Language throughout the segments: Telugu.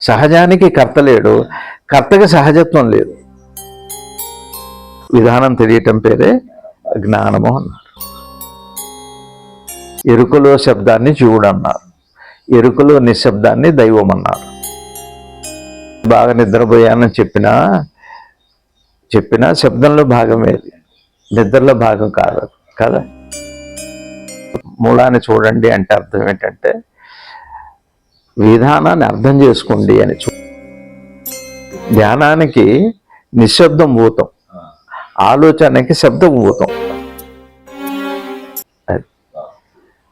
సహజానికి కర్త లేడు, కర్తకి సహజత్వం లేదు. విధానం తెలియటం పేరే జ్ఞానము అన్నారు. ఎరుకలో శబ్దాన్ని జీవుడు అన్నారు, ఎరుకలో నిశ్శబ్దాన్ని దైవం అన్నారు. బాగా నిద్రపోయానని చెప్పినా శబ్దంలో భాగమేది, నిద్రలో భాగం కాదు కదా. మూలాన్ని చూడండి అంటే అర్థం ఏంటంటే విధానాన్ని అర్థం చేసుకోండి అని. ధ్యానానికి నిశ్శబ్దం భూతం, ఆలోచనకి శబ్దం భూతం.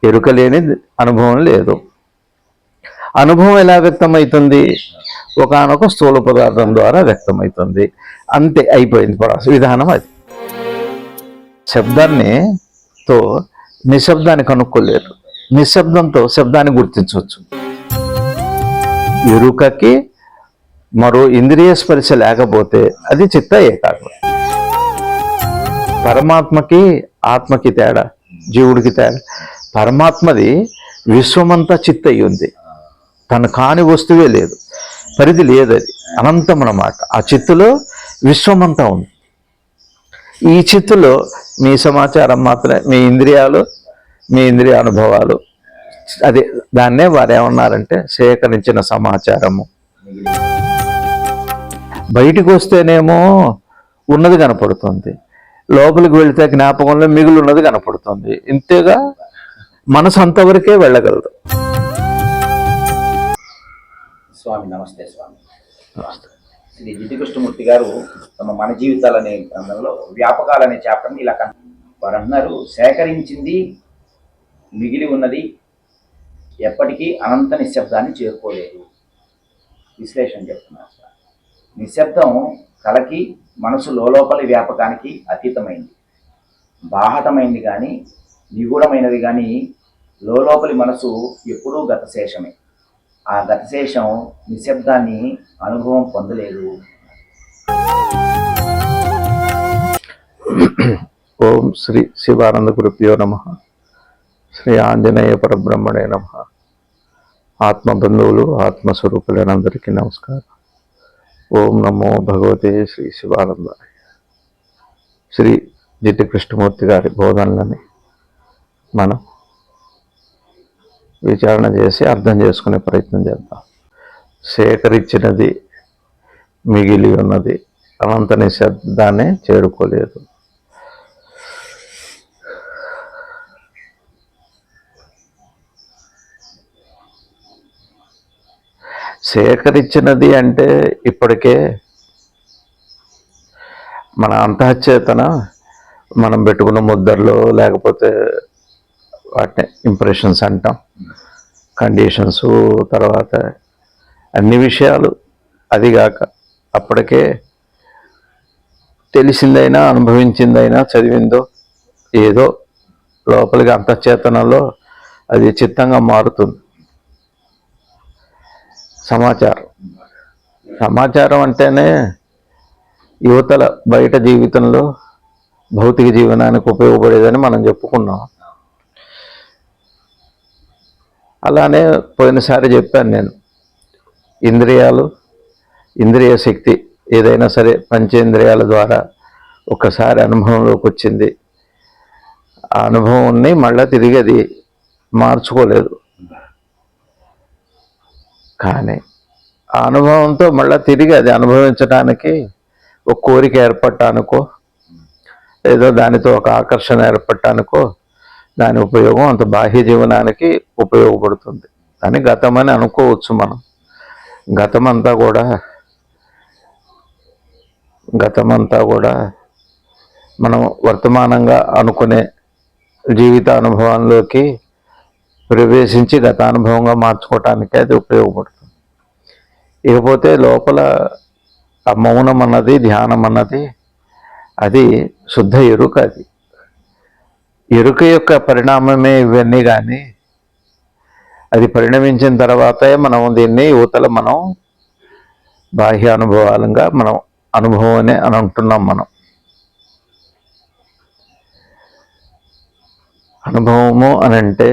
ఎరుక లేని అనుభవం లేదు. అనుభవం ఎలా వ్యక్తమవుతుంది? ఒకానొక స్థూల పదార్థం ద్వారా వ్యక్తమవుతుంది. అంతే, అయిపోయింది ప్రాసెస్. విధానం అది. శబ్దాన్నితో నిశ్శబ్దాన్ని కనుక్కోలేరు, నిశ్శబ్దంతో శబ్దాన్ని గుర్తించవచ్చు. ఎరుకకి మరో ఇంద్రియ స్పర్శ లేకపోతే అది చిత్త ఏకాగ్రత. పరమాత్మకి ఆత్మకి తేడా, జీవుడికి తేడా. పరమాత్మది విశ్వమంతా చిత్త అయి ఉంది, తన కాని వస్తువే లేదు, పరిధి లేదు, అది అనంతం అన్నమాట. ఆ చిత్తులో విశ్వమంతా ఉంది. ఈ చిత్తులో మీ సమాచారం మాత్రమే, మీ ఇంద్రియాలు, మీ ఇంద్రియ అనుభవాలు, అదే దాన్నే వారు ఏమన్నారంటే సేకరించిన సమాచారము. బయటికి వస్తేనేమో ఉన్నది కనపడుతుంది, లోపలికి వెళితే జ్ఞాపకంలో మిగిలి ఉన్నది కనపడుతుంది. ఇంతేగా మనసు అంతవరకే వెళ్ళగలదు. స్వామి నమస్తే. స్వామి శ్రీ జిడ్డు కృష్ణమూర్తి గారు తమ మన జీవితాలనే గ్రంథంలో వ్యాపకాలనే చాప్టర్ని ఇలా వారు అంటున్నారు, సేకరించింది మిగిలి ఉన్నది ఎప్పటికీ అనంత నిశ్శబ్దాన్ని చేరుకోలేదు. విశ్లేషణ చెప్తున్నారు. నిశ్శబ్దం కలకి మనసు లోపలి వ్యాపకానికి అతీతమైంది, బాహటమైంది కానీ నిగూఢమైనది కానీ లోపలి మనసు ఎప్పుడూ గతశేషమే. ఆ గతశేషం నిశ్శబ్దాన్ని అనుభవం పొందలేదు. ఓం శ్రీ శివానంద గురుభ్యో నమః. శ్రీ ఆంజనేయ పరబ్రహ్మణే నమః. ఆత్మబంధువులు, ఆత్మస్వరూపులైన అందరికీ నమస్కారం. ఓం నమో భగవతే శ్రీ శివానందాయ. శ్రీ జిడ్డు కృష్ణమూర్తి గారి బోధనలని మనం విచారణ చేసి అర్థం చేసుకునే ప్రయత్నం చేద్దాం. సేకరించినది మిగిలి ఉన్నది అనంత నిశ్శబ్దాన్ని చేరుకోలేదు. సేకరించినది అంటే ఇప్పటికే మన అంతఃచేతన మనం పెట్టుకున్న ముద్రలో, లేకపోతే వాటిని ఇంప్రెషన్స్ అంటాం, కండిషన్స్, తర్వాత అన్ని విషయాలు, అదిగాక అప్పటికే తెలిసిందైనా అనుభవించిందైనా చదివిందో ఏదో లోపలికి అంతఃచేతనలో అది చిత్తంగా మారుతుంది. సమాచారం అంటేనే యువతల బయట జీవితంలో భౌతిక జీవనానికి ఉపయోగపడేదని మనం చెప్పుకున్నాం. అలానే పోయినసారి చెప్పాను నేను, ఇంద్రియ శక్తి ఏదైనా సరే పంచేంద్రియాల ద్వారా ఒకసారి అనుభవంలోకి వచ్చింది, ఆ అనుభవాన్ని మళ్ళీ తిరిగి అది మార్చుకోలేదు. కానీ ఆ అనుభవంతో మళ్ళీ తిరిగి అది అనుభవించడానికి ఒక కోరిక ఏర్పడటానికో, ఏదో దానితో ఒక ఆకర్షణ ఏర్పడటానికో దాని ఉపయోగం అంత బాహ్య జీవనానికి ఉపయోగపడుతుంది అని గతమని అనుకోవచ్చు. మనం గతమంతా కూడా మనం వర్తమానంగా అనుకునే జీవిత అనుభవంలోకి ప్రవేశించి గతానుభవంగా మార్చుకోవటానికి అది ఉపయోగపడుతుంది. ఇకపోతే లోపల ఆ మౌనం అన్నది, ధ్యానం అన్నది, అది శుద్ధ ఎరుక. అది ఎరుక యొక్క పరిణామమే ఇవన్నీ. కానీ అది పరిణమించిన తర్వాతే మనం దీన్ని యువతల మనం బాహ్య అనుభవాలంగా మనం అనుభవమే అని అంటున్నాం. మనం అనుభవము అని అంటే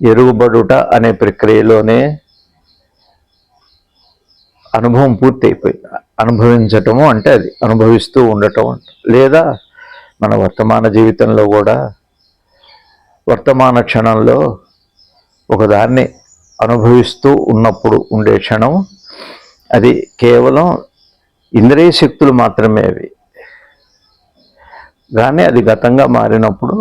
ఎరుగబడుట అనే ప్రక్రియలోనే అనుభవం పూర్తి అయిపోయింది. అనుభవించటము అంటే అది అనుభవిస్తూ ఉండటం అంట. లేదా మన వర్తమాన జీవితంలో కూడా వర్తమాన క్షణంలో ఒకదాన్ని అనుభవిస్తూ ఉన్నప్పుడు ఉండే క్షణం అది కేవలం ఇంద్రియ శక్తులు మాత్రమే అవి. కానీ అది గతంగా మారినప్పుడు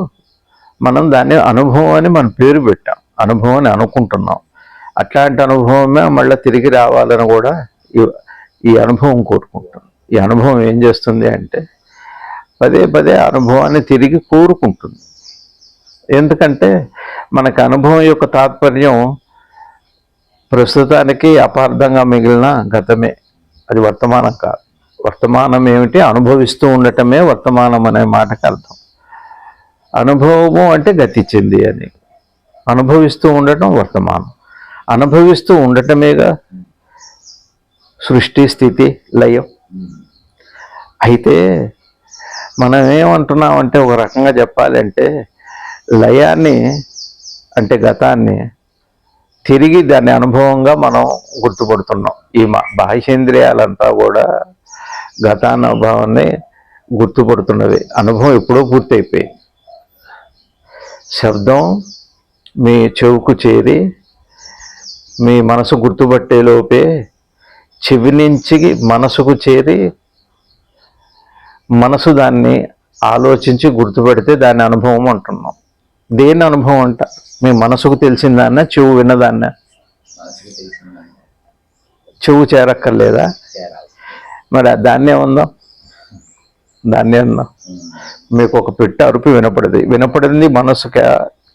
మనం దాన్ని అనుభవం అని మనం పేరు పెట్టాం, అనుభవం అని అనుకుంటున్నాం. అట్లాంటి అనుభవమే మళ్ళీ తిరిగి రావాలని కూడా ఈ అనుభవం కోరుకుంటాం. ఈ అనుభవం ఏం చేస్తుంది అంటే పదే పదే అనుభవాన్ని తిరిగి కోరుకుంటుంది. ఎందుకంటే మనకు అనుభవం యొక్క తాత్పర్యం ప్రస్తుతానికి అపార్థంగా మిగిలిన గతమే, అది వర్తమానం కాదు. వర్తమానం ఏమిటి? అనుభవిస్తూ ఉండటమే వర్తమానం అనే మాటకు అర్థం. అనుభవము అంటే గతించింది అని, అనుభవిస్తూ ఉండటం వర్తమానం. అనుభవిస్తూ ఉండటమేగా సృష్టి, స్థితి, లయం. అయితే మనం ఏమంటున్నామంటే ఒక రకంగా చెప్పాలంటే లయాన్ని అంటే గతాన్ని తిరిగి దాని అనుభవంగా మనం గుర్తుపడుతున్నాం. ఈ బాహ్యేంద్రియాలంతా కూడా గతానుభవాన్ని గుర్తుపడుతున్నది. అనుభవం ఎప్పుడో పూర్తయిపోయింది. శబ్దం మీ చెవుకు చేరి మీ మనసు గుర్తుపట్టే లోపే చెవి నుంచి మనసుకు చేరి మనసు దాన్ని ఆలోచించి గుర్తుపెడితే దాని అనుభవం అంటున్నాం. దేని అనుభవం అంట? మీ మనసుకు తెలిసిందాన్న, చెవు విన్నదాన్న? చెవు చేరక్కర్లేదా? మరి దాన్నే ఉందాం, దాన్నే ఉందాం. మీకు ఒక పెట్ట అరుపు వినపడింది మనసుక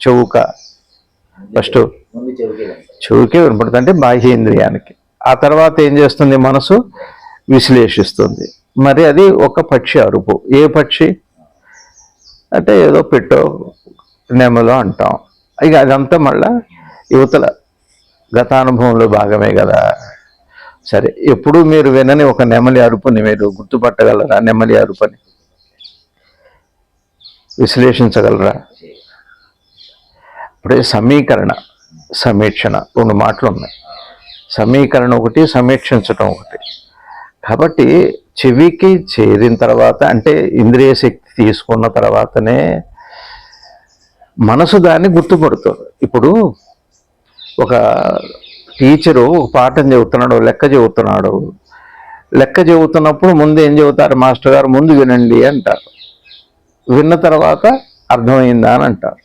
చెవుక? ఫస్ట్ చెవుకే వినపడుతుంది, అంటే బాహ్యేంద్రియానికి. ఆ తర్వాత ఏం చేస్తుంది? మనసు విశ్లేషిస్తుంది. మరి అది ఒక పక్షి అరుపు. ఏ పక్షి అంటే ఏదో పెట్టో నెమలో అంటాం. ఇక అదంతా మళ్ళా యువతల గతానుభవంలో భాగమే కదా. సరే, ఎప్పుడు మీరు వినని ఒక నెమలి అరుపుని మీరు గుర్తుపట్టగలరా? నెమలి అరుపుని విశ్లేషించగలరా? ఇప్పుడే సమీకరణ, సమీక్షణ రెండు మాటలు ఉన్నాయి. సమీకరణ ఒకటి, సమీక్షించటం ఒకటి. కాబట్టి చెవికి చేరిన తర్వాత అంటే ఇంద్రియ శక్తి తీసుకున్న తర్వాతనే మనసు దాన్ని గుర్తుపడుతుంది. ఇప్పుడు ఒక టీచరు ఒక పాఠం చెబుతున్నాడు, లెక్క చెబుతున్నప్పుడు ముందు ఏం చెబుతారు మాస్టర్ గారు? ముందు వినండి అంటారు. విన్న తర్వాత అర్థమైందా అని అంటారు.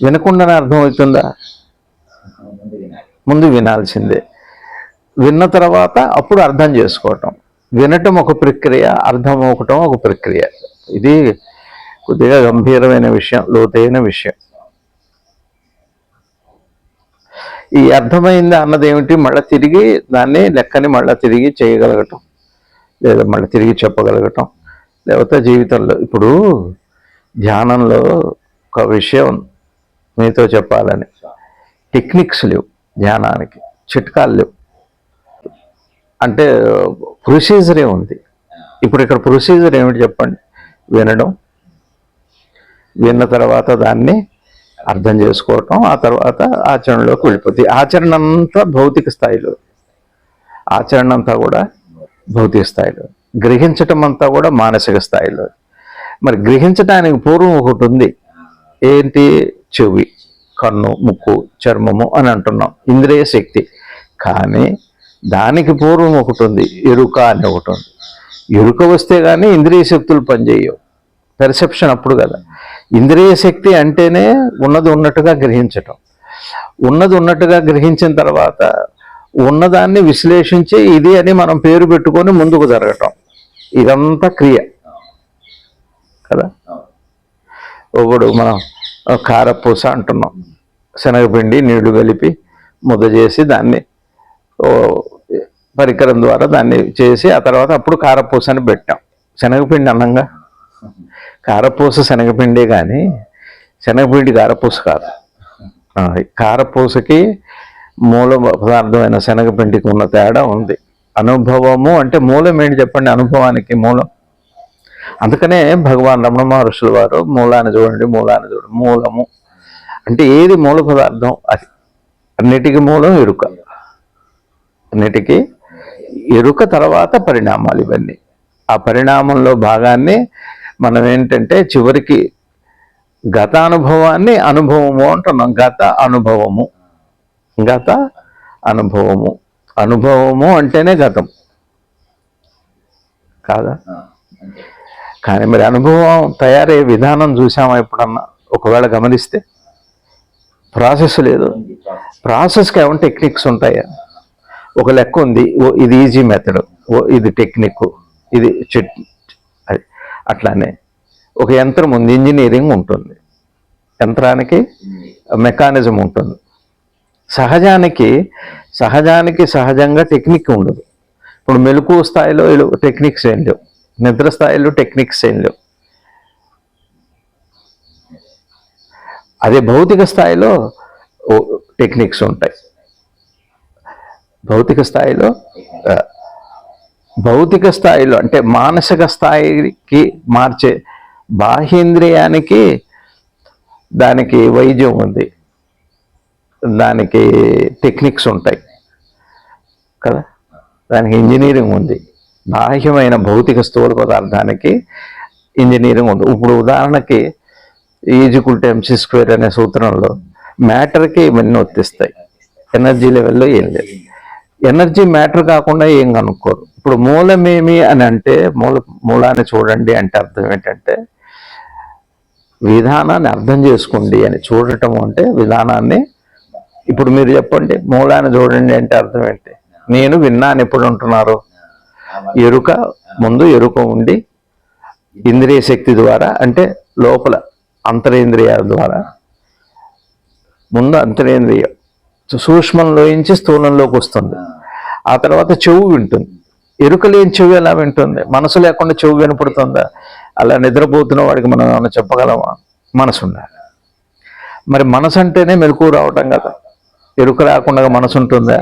వినకుండానే అర్థమవుతుందా? ముందు వినాల్సిందే. విన్న తర్వాత అప్పుడు అర్థం చేసుకోవటం. వినటం ఒక ప్రక్రియ, అర్థం అవ్వటం ఒక ప్రక్రియ. ఇది కొద్దిగా గంభీరమైన విషయం, లోతైన విషయం. ఈ అర్థమైంది అన్నది ఏమిటి? మళ్ళీ తిరిగి దాన్ని లెక్కని మళ్ళీ తిరిగి చేయగలగటం, లేదా మళ్ళీ తిరిగి చెప్పగలగటం. లేకపోతే జీవితంలో ఇప్పుడు ధ్యానంలో ఒక విషయం మీతో చెప్పాలని, టెక్నిక్స్ లేవు ధ్యానానికి, చిట్కాలు లేవు. అంటే ప్రొసీజరే ఉంది. ఇప్పుడు ఇక్కడ ప్రొసీజర్ ఏమిటి చెప్పండి? వినడం, విన్న తర్వాత దాన్ని అర్థం చేసుకోవటం, ఆ తర్వాత ఆచరణలోకి వెళ్ళిపోతుంది. ఆచరణ అంతా భౌతిక స్థాయిలో, ఆచరణ అంతా కూడా భౌతిక స్థాయిలో, గ్రహించటం అంతా కూడా మానసిక స్థాయిలో. మరి గ్రహించడానికి పూర్వం ఒకటి ఉంది. ఏంటి? చెవి, కన్ను, ముక్కు, చర్మము అని అంటున్నాం, ఇంద్రియ శక్తి. కానీ దానికి పూర్వం ఒకటి ఉంది, ఎరుక అని ఒకటి ఉంది. ఎరుక వస్తే కానీ ఇంద్రియ శక్తులు పనిచేయవు. పెర్సెప్షన్ అప్పుడు కదా. ఇంద్రియ శక్తి అంటేనే ఉన్నది ఉన్నట్టుగా గ్రహించటం. ఉన్నది ఉన్నట్టుగా గ్రహించిన తర్వాత ఉన్నదాన్ని విశ్లేషించి ఇది అని మనం పేరు పెట్టుకొని ముందుకు జరగటం. ఇదంతా క్రియ కదా. ఒకడు మనం కారపూస అంటున్నాం, శనగపిండి నీళ్లు కలిపి ముద్ద చేసి దాన్ని పరికరం ద్వారా దాన్ని చేసి ఆ తర్వాత అప్పుడు కారపూస అని పెట్టాం. శనగపిండి అన్నంగా. కారపూస శనగపిండే కానీ శనగపిండి కారపూస కాదు. కారపూసకి మూల పదార్థమైన శనగపిండికి ఉన్న తేడా ఉంది. అనుభవము అంటే మూలం ఏంటి చెప్పండి? అనుభవానికి మూలం. అందుకనే భగవాన్ రమణ మహర్షుల వారు మూలాన్ని చూడండి, మూలము అంటే ఏది మూల పదార్థం అది. అన్నిటికీ మూలం ఎరుక, అన్నిటికీ ఎరుక తర్వాత పరిణామాలు ఇవన్నీ. ఆ పరిణామంలో భాగాన్ని మనం ఏంటంటే చివరికి గత అనుభవాన్ని అనుభవము అంటున్నాం. గత అనుభవము అనుభవము అంటేనే గతం కాదా? కానీ మరి అనుభవం తయారయ్యే విధానం చూసామా ఎప్పుడన్నా? ఒకవేళ గమనిస్తే ప్రాసెస్ లేదు. ప్రాసెస్కి ఏమైనా టెక్నిక్స్ ఉంటాయా? ఒక లెక్క ఉంది, ఇది ఈజీ మెథడ్, ఇది టెక్నిక్, ఇది అది. అట్లానే ఒక యంత్రం ఉంది, ఇంజనీరింగ్ ఉంటుంది, యంత్రానికి మెకానిజం ఉంటుంది. సహజంగా టెక్నిక్ ఉండదు. ఇప్పుడు మెలకువ స్థాయిలో టెక్నిక్స్ ఏం లేవు, నిద్ర స్థాయిలో టెక్నిక్స్ ఏం లేవు. అదే భౌతిక స్థాయిలో టెక్నిక్స్ ఉంటాయి. భౌతిక స్థాయిలో అంటే మానసిక స్థాయికి మార్చే బాహ్యేంద్రియానికి దానికి వైద్యం ఉంది, దానికి టెక్నిక్స్ ఉంటాయి కదా, దానికి ఇంజనీరింగ్ ఉంది. బాహ్యమైన భౌతిక స్థూల పదార్థానికి ఇంజనీరింగ్ ఉంది. ఇప్పుడు ఉదాహరణకి E=mc² అనే సూత్రంలో మ్యాటర్కి ఇవన్నీ వర్తిస్తాయి. ఎనర్జీ లెవెల్లో ఏం లేదు. ఎనర్జీ మ్యాటర్ కాకుండా ఏం కనుక్కోరు. ఇప్పుడు మూలమేమి అని అంటే మూలాన్ని చూడండి అంటే అర్థం ఏంటంటే విధానాన్ని అర్థం చేసుకోండి అని. చూడటం అంటే విధానాన్ని. ఇప్పుడు మీరు చెప్పండి, మూలాన్ని చూడండి అంటే అర్థం ఏంటి? నేను విన్నాను ఎప్పుడు అంటున్నారు? ఎరుక ముందు ఎరుక ఉండి ఇంద్రియ శక్తి ద్వారా, అంటే లోపల అంతరేంద్రియాల ద్వారా, ముందు అంతరేంద్రియం సూక్ష్మంలోంచి స్థూలంలోకి వస్తుంది. ఆ తర్వాత చెవు వింటుంది. ఎరుక లేని చెవు ఎలా వింటుంది? మనసు లేకుండా చెవు వినపడుతుందా? అలా నిద్రపోతున్న వాడికి మనం ఏమైనా చెప్పగలమా? మనసు ఉండాలి. మరి మనసు అంటేనే మెలకువ రావటం కదా. ఎరుక రాకుండా మనసు ఉంటుందా?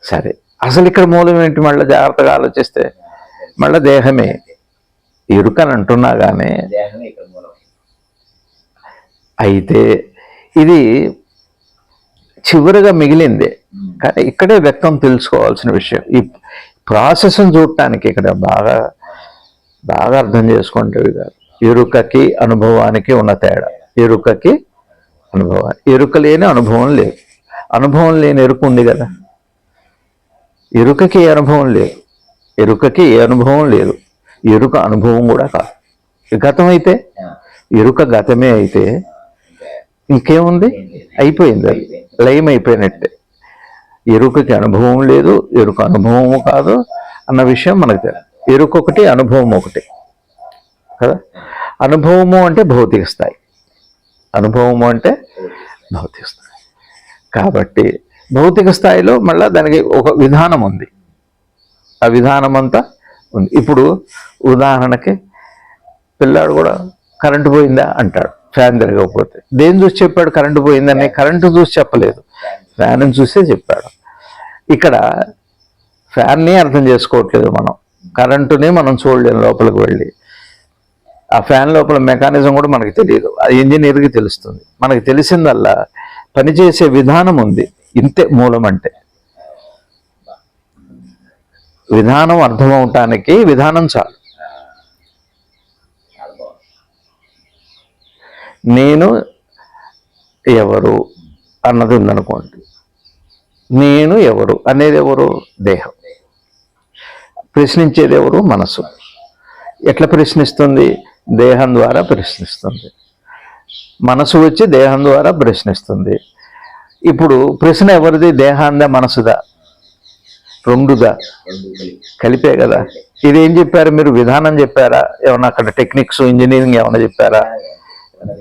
సరే, అసలు ఇక్కడ మూలం ఏంటి? మళ్ళీ జాగ్రత్తగా ఆలోచిస్తే మళ్ళీ దేహమే. ఎరుక అని అంటున్నా కానీ అయితే ఇది చివరిగా మిగిలిందే. కానీ ఇక్కడే వ్యక్తం తెలుసుకోవాల్సిన విషయం. ఈ ప్రాసెస్ని చూడటానికి ఇక్కడ బాగా అర్థం చేసుకుంటే కాదు. ఎరుకకి అనుభవానికి ఉన్న తేడా. ఎరుకకి అనుభవానికి, ఎరుక లేని అనుభవం లేదు. అనుభవం లేని ఎరుక ఉంది కదా. ఎరుకకి ఏ అనుభవం లేదు. ఎరుక అనుభవం కూడా కాదు. గతం అయితే, ఎరుక గతమే అయితే ఇంకేముంది? అయిపోయింది, అది లయం అయిపోయినట్టే. ఎరుకకి అనుభవం లేదు, ఎరుక అనుభవము కాదు అన్న విషయం మనకు తెలియదు. ఎరుక ఒకటి, అనుభవం ఒకటి కదా. అనుభవము అంటే భౌతిక స్థాయి, కాబట్టి భౌతిక స్థాయిలో మళ్ళీ దానికి ఒక విధానం ఉంది. ఆ విధానం అంతా ఉంది. ఇప్పుడు ఉదాహరణకి పిల్లాడు కూడా కరెంటు పోయిందా అంటాడు, ఫ్యాన్ తిరగకపోతే. దేని చూసి చెప్పాడు కరెంటు పోయిందని? కరెంటు చూసి చెప్పలేదు, ఫ్యాన్ చూసే చెప్పాడు. ఇక్కడ ఫ్యాన్ని అర్థం చేసుకోవట్లేదు మనం, కరెంటుని మనం చూడలేము లోపలికి వెళ్ళి. ఆ ఫ్యాన్ లోపల మెకానిజం కూడా మనకి తెలియదు, అది ఇంజనీర్కి తెలుస్తుంది. మనకి తెలిసిందల్లా పనిచేసే విధానం ఉంది. ఇంతే మూలం అంటే. విధానం అర్థమవటానికి విధానం చాలు. నేను ఎవరు అన్నది ఉందనుకోండి, నేను ఎవరు అనేది ఎవరు? దేహం. ప్రశ్నించేది ఎవరు? మనసు. ఎట్లా ప్రశ్నిస్తుంది? దేహం ద్వారా ప్రశ్నిస్తుంది. మనసు వచ్చి దేహం ద్వారా ప్రశ్నిస్తుంది. ఇప్పుడు ప్రశ్న ఎవరిది? దేహాందా మనసుదా? రెండుదా? కలిపే కదా. ఇదేం చెప్పారు మీరు? విధానం చెప్పారా? ఏమన్నా అక్కడ టెక్నిక్స్, ఇంజనీరింగ్ ఏమన్నా చెప్పారా?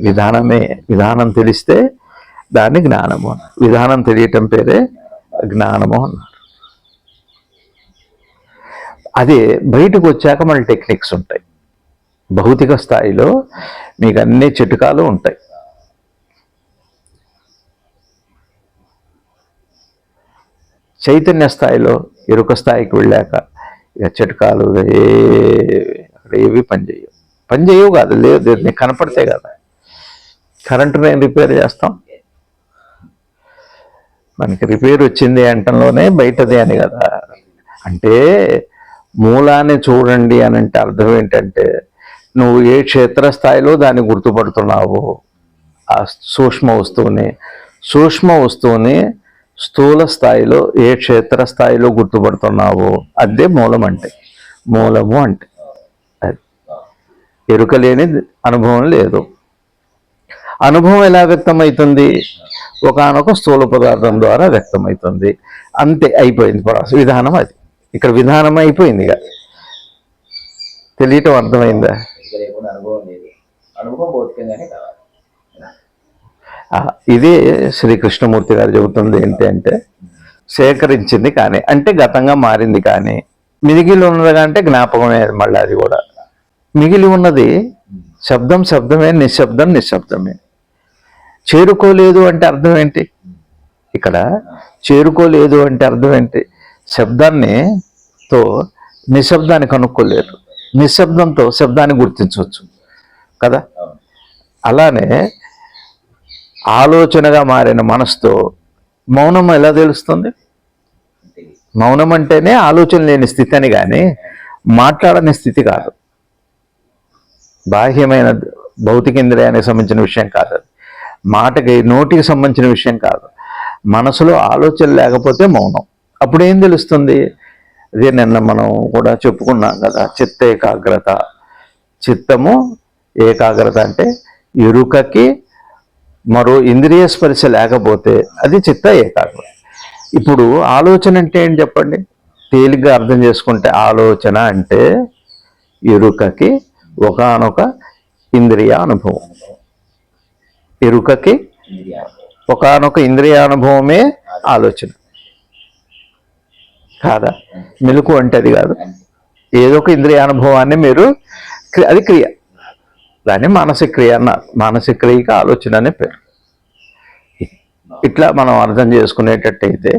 విధానమే. విధానం తెలిస్తే దాన్ని జ్ఞానము అన్నారు. విధానం తెలియటం పేరే జ్ఞానము అన్నారు. అదే బయటకు వచ్చాక మళ్ళీ టెక్నిక్స్ ఉంటాయి. భౌతిక స్థాయిలో మీకు అన్ని చిట్కాలు ఉంటాయి. చైతన్య స్థాయిలో, ఎరుక స్థాయికి వెళ్ళాక ఇక చిట్కాలు ఏవి పనిచేయవు కాదు. లేదు, నీకు కనపడితే కదా. కరెంటు నేను రిపేర్ చేస్తాం, మనకి రిపేర్ వచ్చింది అంటంలోనే బయటది అని కదా. అంటే మూలాన్ని చూడండి అని అంటే అర్థం ఏంటంటే నువ్వు ఏ క్షేత్రస్థాయిలో దాన్ని గుర్తుపడుతున్నావు, ఆ సూక్ష్మ వస్తువుని స్థూల స్థాయిలో ఏ క్షేత్రస్థాయిలో గుర్తుపడుతున్నావు, అదే మూలము అంటే అది ఎరుక లేని అనుభవం లేదు. అనుభవం ఎలా వ్యక్తమవుతుంది? ఒకానొక స్థూల పదార్థం ద్వారా వ్యక్తమవుతుంది. అంతే, అయిపోయింది ప్రాసెస్. విధానం అది. ఇక్కడ విధానం అయిపోయింది. ఇక తెలియటం అర్థమైందా? ఇదే శ్రీకృష్ణమూర్తి గారు చెబుతుంది ఏంటి అంటే సేకరించింది కానీ అంటే గతంగా మారింది, కానీ మిగిలి ఉన్నది అంటే జ్ఞాపకమే. మళ్ళీ అది కూడా మిగిలి ఉన్నది శబ్దమే, నిశ్శబ్దమే. చేరుకోలేదు అంటే అర్థం ఏంటి? ఇక్కడ చేరుకోలేదు అంటే అర్థం ఏంటి? శబ్దాన్నితో నిశ్శబ్దాన్ని కనుక్కోలేరు, నిశ్శబ్దంతో శబ్దాన్ని గుర్తించవచ్చు కదా. అలానే ఆలోచనగా మారిన మనసుతో మౌనం ఎలా తెలుస్తుంది? మౌనం అంటేనే ఆలోచన లేని స్థితి అని, కానీ మాట్లాడని స్థితి కాదు. బాహ్యమైన భౌతిక ఇంద్రియానికి సంబంధించిన విషయం కాదు అది. మాటకి నోటికి సంబంధించిన విషయం కాదు. మనసులో ఆలోచన లేకపోతే మౌనం. అప్పుడు ఏం తెలుస్తుంది? అదే నిన్న మనం కూడా చెప్పుకున్నాం కదా, చిత్త ఏకాగ్రత. చిత్తము ఏకాగ్రత అంటే ఎరుకకి మరో ఇంద్రియ స్పర్శ లేకపోతే అది చిత్త ఏకాగ్రత. ఇప్పుడు ఆలోచన అంటే ఏంటి చెప్పండి? తేలిగ్గా అర్థం చేసుకుంటే ఆలోచన అంటే ఎరుకకి ఒకానొక ఇంద్రియ అనుభవం. ఎరుకకి ఒకానొక ఇంద్రియానుభవమే ఆలోచన కాదా? మెలకు అంటే అది కాదు. ఏదో ఒక ఇంద్రియానుభవాన్ని మీరు, అది క్రియ, దాన్ని మానసిక క్రియ అన్నారు. మానసిక క్రియకి ఆలోచన అనే పేరు. ఇట్లా మనం అర్థం చేసుకునేటట్టయితే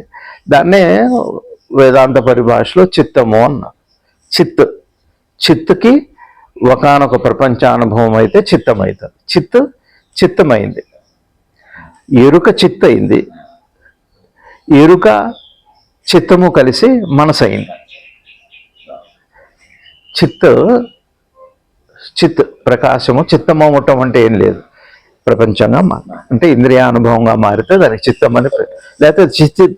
దాన్నే వేదాంత పరిభాషలో చిత్తము అన్నారు. చిత్తుకి ఒకానొక ప్రపంచానుభవం అయితే చిత్తం అవుతుంది. చిత్తమైంది, ఎరుక చిత్తయింది, ఎరుక చిత్తము కలిసి మనసు అయింది. చిత్ ప్రకాశము చిత్తమవటం అంటే ఏం లేదు, ప్రపంచంగా అంటే ఇంద్రియానుభవంగా మారితే దానికి చిత్తం అని పేరు. లేకపోతే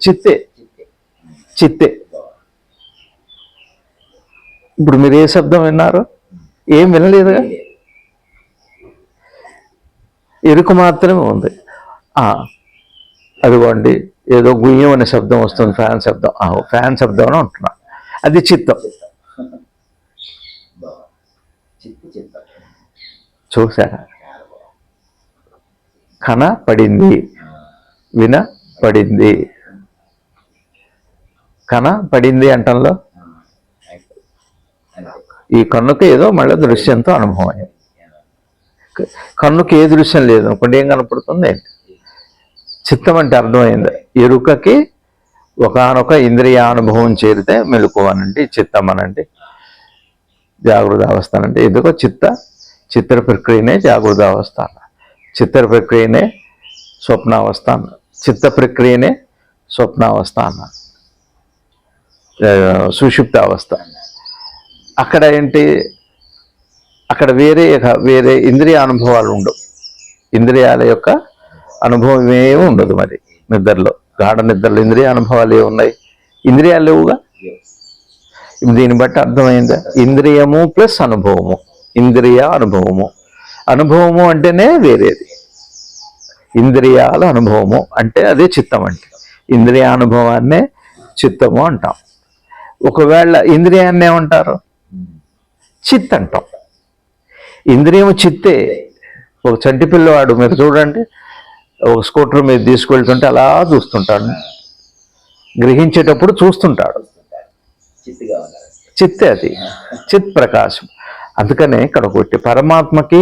చిత్తే. ఇప్పుడు మీరు ఏ శబ్దం విన్నారు? ఏం వినలేదుగా, ఎరుక మాత్రమే ఉంది. అదిగోండి ఏదో గుయ్యం అనే శబ్దం వస్తుంది, ఫ్యాన్ శబ్దం అని ఉంటున్నా, అది చిత్తం. చూసారా? కనపడింది, వినపడింది. కనపడింది అంటంలో ఈ కన్నుకి ఏదో మళ్ళీ దృశ్యంతో అనుభవం అయ్యింది. కన్నుకి ఏ దృశ్యం లేదు అనుకోండి, ఏం కనపడుతుంది ఏంటి? చిత్తం అంటే అర్థమైంది. ఎరుకకి ఒకానొక ఇంద్రియానుభవం చేరితే మెలకువనండి, చిత్తం అనండి, జాగృత అవస్థ అనండి. ఎందుకో చిత్ర ప్రక్రియనే జాగృత అవస్థ అన్న, చిత్ర ప్రక్రియనే స్వప్నావస్థ అన్న, చిత్త ప్రక్రియనే స్వప్నావస్థ అన్న, సుషుప్త అవస్థ. అక్కడ ఏంటి? అక్కడ వేరే ఇంద్రియ అనుభవాలు ఉండవు. ఇంద్రియాల యొక్క అనుభవం ఏమీ ఉండదు. మరి నిద్రలో, గాఢ నిద్రలో ఇంద్రియ అనుభవాలు ఏమున్నాయి? ఇంద్రియాలు లేవుగా. దీన్ని బట్టి అర్థమైందా? ఇంద్రియము ప్లస్ అనుభవము, ఇంద్రియ అనుభవము అంటేనే వేరేది. ఇంద్రియాల అనుభవము అంటే అదే చిత్తం. అంటే ఇంద్రియానుభవాన్నే చిత్తము అంటాం. ఒకవేళ ఇంద్రియాన్ని ఏమంటారు? చిత్ అంటాం. ఇంద్రియము చిత్తే. ఒక చంటి పిల్లవాడు మీరు చూడండి, ఒక స్కూటర్ మీద తీసుకువెళ్తుంటే అలా చూస్తుంటాడు, గ్రహించేటప్పుడు చూస్తుంటాడు. చిత్తే, అది చిత్ ప్రకాశం. అందుకనే ఇక్కడ ఒకటి, పరమాత్మకి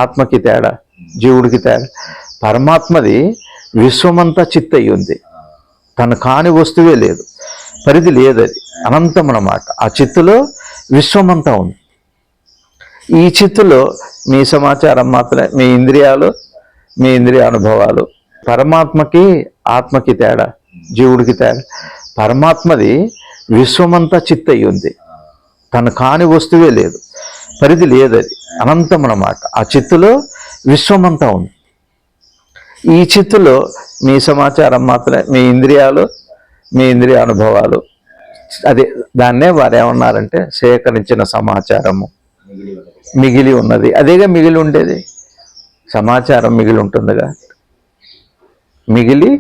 ఆత్మకి తేడా, జీవుడికి తేడా. పరమాత్మది విశ్వమంతా చిత్ అయి ఉంది, తను కాని వస్తువే లేదు, పరిధి లేదు, అది అనంతం అన్నమాట. ఆ చిత్తులో విశ్వమంతా ఉంది. ఈ చిత్తులో మీ సమాచారం మాత్రమే, మీ ఇంద్రియాలు, మీ ఇంద్రియ అనుభవాలు. పరమాత్మకి ఆత్మకి తేడా, జీవుడికి తేడా. పరమాత్మది విశ్వమంతా చిత్ అయి ఉంది. తను కాని వస్తువే లేదు, పరిధి లేదు, అది అనంతం అన్నమాట. ఆ చిత్తులో విశ్వమంతా ఉంది. ఈ చిత్తులో మీ సమాచారం మాత్రమే, మీ ఇంద్రియాలు, మీ ఇంద్రియ అనుభవాలు, అదే దాన్నే వారు ఏమన్నారంటే సేకరించిన సమాచారము మిగిలి ఉన్నది. అదేగా మిగిలి ఉండేది, సమాచారం మిగిలి ఉంటుందిగా. మిగిలి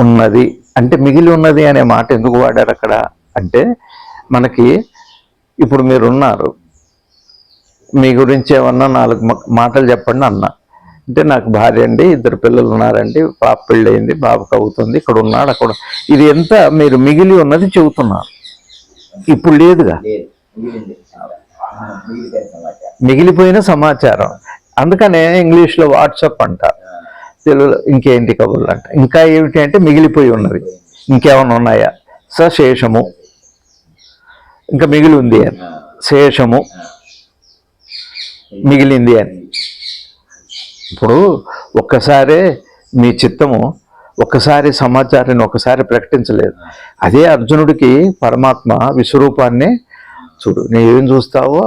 ఉన్నది అంటే మిగిలి ఉన్నది అనే మాట ఎందుకు వాడారు అక్కడ అంటే, మనకి ఇప్పుడు మీరున్నారు, మీ గురించి ఏమన్నా 4 మాటలు చెప్పండి అన్నా అంటే, నాకు భార్య అండి, 2 పిల్లలు ఉన్నారండి, పాప పెళ్ళి అయింది, బాబుకి అవుతుంది, ఇక్కడ ఉన్నాడు, అక్కడ. ఇది ఎంత మీరు మిగిలి ఉన్నది చెబుతున్నారు. ఇప్పుడు లేదుగా, మిగిలిపోయిన సమాచారం. అందుకనే ఇంగ్లీష్లో వాట్సాప్ అంటారు, తెలుగులో ఇంకేంటి కబుర్లు అంట. ఇంకా ఏమిటి అంటే మిగిలిపోయి ఉన్నది, ఇంకేమైనా ఉన్నాయా, సశేషము, ఇంకా మిగిలి ఉంది అని, శేషము మిగిలింది అని. ఇప్పుడు ఒక్కసారే మీ చిత్తము ఒక్కసారి సమాచారాన్ని ఒకసారి ప్రకటించలేదు. అదే అర్జునుడికి పరమాత్మ విశ్వరూపాన్ని చూడు, నువ్వేం చూస్తావో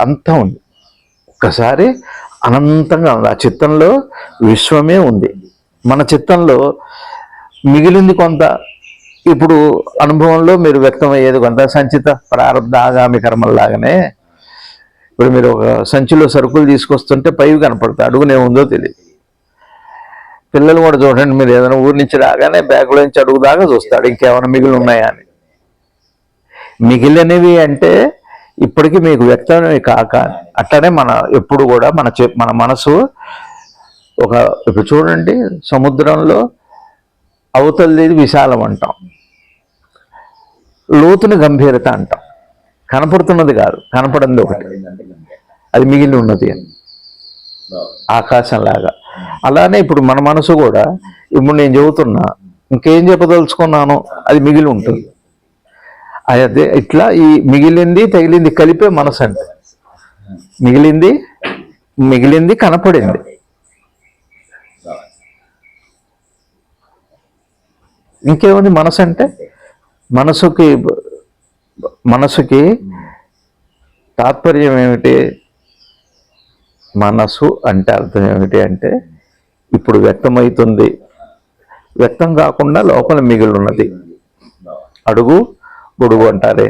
అంతా ఉంది, ఒక్కసారి అనంతంగా ఉంది. ఆ చిత్తంలో విశ్వమే ఉంది. మన చిత్తంలో మిగిలింది కొంత. ఇప్పుడు అనుభవంలో మీరు వ్యక్తమయ్యేది కొంత, సంచిత ప్రారంభ ఆగామి కర్మల్లాగానే. ఇప్పుడు మీరు ఒక సంచిలో సరుకులు తీసుకొస్తుంటే పైవి కనపడతాయి, అడుగునే ఉందో తెలియదు. పిల్లలు కూడా చూడండి, మీరు ఏదైనా ఊరి నుంచి రాగానే బ్యాగులో నుంచి అడుగు దాకా చూస్తాడు, ఇంకేమైనా మిగిలి ఉన్నాయా అని. మిగిలినవి అంటే ఇప్పటికీ మీకు వ్యక్తమే కాక. అట్లనే మన ఎప్పుడు కూడా మన మనసు ఒక, ఇప్పుడు చూడండి, సముద్రంలో అవతలది విశాలం అంటాం, లోతుని గంభీరత అంటాం. కనపడుతున్నది కాదు, కనపడింది ఒకటి, అది మిగిలి ఉన్నది అని, ఆకాశంలాగా. అలానే ఇప్పుడు మన మనసు కూడా, ఇప్పుడు నేను చెబుతున్నా, ఇంకేం చెప్పదలుచుకున్నాను అది మిగిలి ఉంటుంది. అదే ఇట్లా ఈ మిగిలింది తగిలింది కలిపే మనసు అంటే. మిగిలింది కనపడింది. ఇంకేముంది మనసు అంటే? మనసుకి తాత్పర్యం ఏమిటి? మనసు అంటే అర్థం ఏమిటి అంటే, ఇప్పుడు వ్యక్తమవుతుంది, వ్యక్తం కాకుండా లోపల మిగిలి ఉన్నది. అడుగు గొడుగు అంటారే,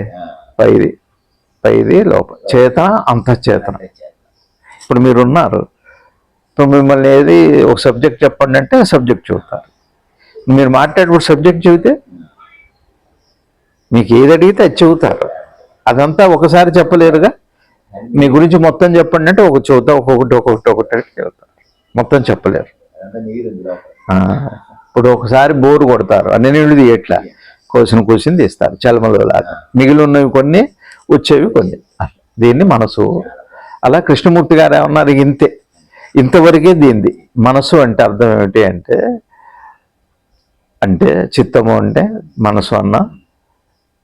పైది లోపల చేతన, అంతఃచేతన. ఇప్పుడు మీరున్నారు, ఇప్పుడు మిమ్మల్ని ఏది ఒక సబ్జెక్ట్ చెప్పండి అంటే సబ్జెక్ట్ చెబుతారు. మీరు మాట్లాడేప్పుడు సబ్జెక్ట్ చెబితే మీకు ఏది అడిగితే అది చెబుతారు. అదంతా ఒకసారి చెప్పలేరుగా. మీ గురించి మొత్తం చెప్పండి అంటే ఒక చెబుతా, ఒక్కొక్కటి చెబుతారు, మొత్తం చెప్పలేరు. ఇప్పుడు ఒకసారి బోరు కొడతారు, అన్ని నీళ్ళు తీయట్లా, కూర్చుని తీస్తారు చలమలో లాగా. మిగిలి ఉన్నవి కొన్ని, వచ్చేవి కొన్ని. దీన్ని మనసు. అలా కృష్ణమూర్తి గారు ఏమన్నారు, ఇంతవరకే దీంది. మనసు అంటే అర్థం ఏమిటి అంటే చిత్తము అంటే మనసు అన్న.